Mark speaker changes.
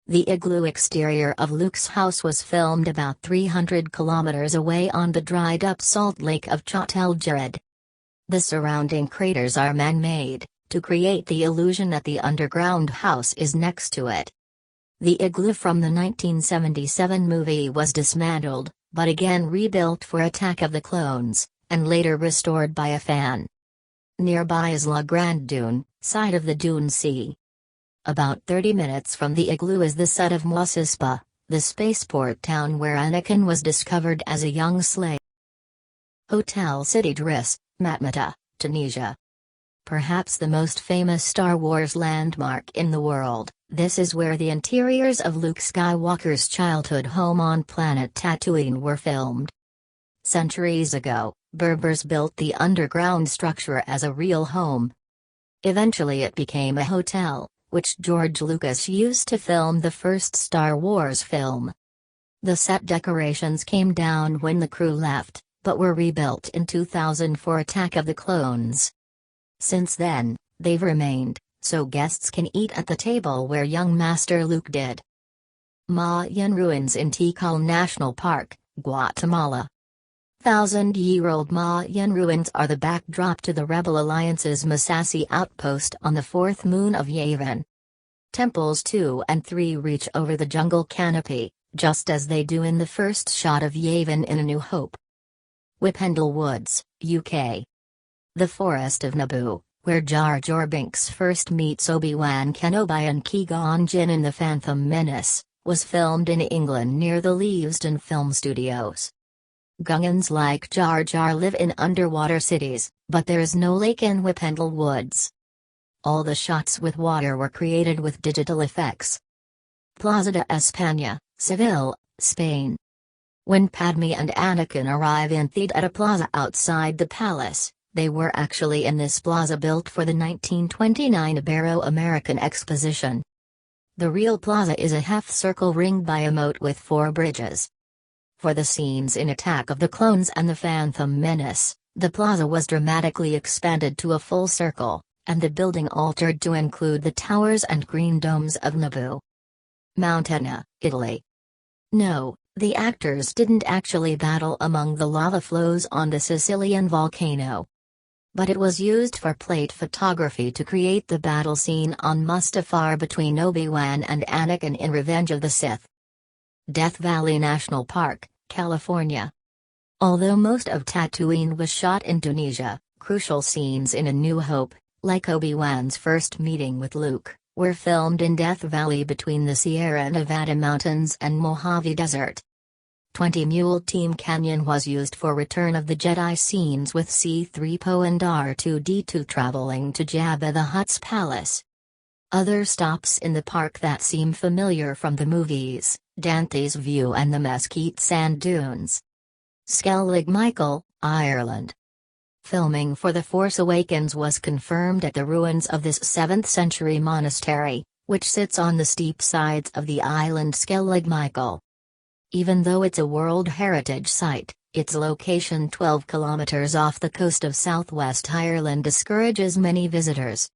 Speaker 1: The igloo exterior of Luke's house was filmed about 300 kilometers away on the dried-up salt lake of Chott el Djerid. The surrounding craters are man-made, to create the illusion that the underground house is next to it. The igloo from the 1977 movie was dismantled, but again rebuilt for Attack of the Clones, and later restored by a fan. Nearby is La Grande Dune, site of the Dune Sea. About 30 minutes from the igloo is the set of Mosispa, the spaceport town where Anakin was discovered as a young slave. Hotel Sidi Driss, Matmata, Tunisia. Perhaps the most famous Star Wars landmark in the world, this is where the interiors of Luke Skywalker's childhood home on planet Tatooine were filmed. Centuries ago, Berbers built the underground structure as a real home. Eventually it became a hotel, which George Lucas used to film the first Star Wars film. The set decorations came down when the crew left, but were rebuilt in 2000 for Attack of the Clones. Since then, they've remained, so guests can eat at the table where young Master Luke did. Mayan ruins in Tikal National Park, Guatemala. Thousand-year-old Mayan ruins are the backdrop to the Rebel Alliance's Masasi outpost on the fourth moon of Yavin. Temples 2 and 3 reach over the jungle canopy, just as they do in the first shot of Yavin in A New Hope. Whiphendle Woods, UK. The Forest of Naboo, where Jar Jar Binks first meets Obi-Wan Kenobi and Qui-Gon Jinn in The Phantom Menace, was filmed in England near the Leavesden Film Studios. Gungans like Jar Jar live in underwater cities, but there is no lake in Whiphendle Woods. All the shots with water were created with digital effects. Plaza de España, Seville, Spain. When Padme and Anakin arrive in Theed at a plaza outside the palace, they were actually in this plaza built for the 1929 Ibero-American Exposition. The real plaza is a half-circle ringed by a moat with 4 bridges. For the scenes in Attack of the Clones and The Phantom Menace, the plaza was dramatically expanded to a full circle, and the building altered to include the towers and green domes of Naboo. Mount Etna, Italy. No, the actors didn't actually battle among the lava flows on the Sicilian volcano. But it was used for plate photography to create the battle scene on Mustafar between Obi-Wan and Anakin in Revenge of the Sith. Death Valley National Park, California. Although most of Tatooine was shot in Tunisia, crucial scenes in A New Hope, like Obi-Wan's first meeting with Luke, were filmed in Death Valley between the Sierra Nevada mountains and Mojave Desert. 20 Mule Team Canyon was used for Return of the Jedi scenes with C-3PO and R2-D2 traveling to Jabba the Hutt's palace. Other stops in the park that seem familiar from the movies, Dante's View and the Mesquite Sand Dunes. Skellig Michael, Ireland. Filming for The Force Awakens was confirmed at the ruins of this 7th-century monastery, which sits on the steep sides of the island Skellig Michael. Even though it's a World Heritage Site, its location 12 kilometers off the coast of southwest Ireland discourages many visitors.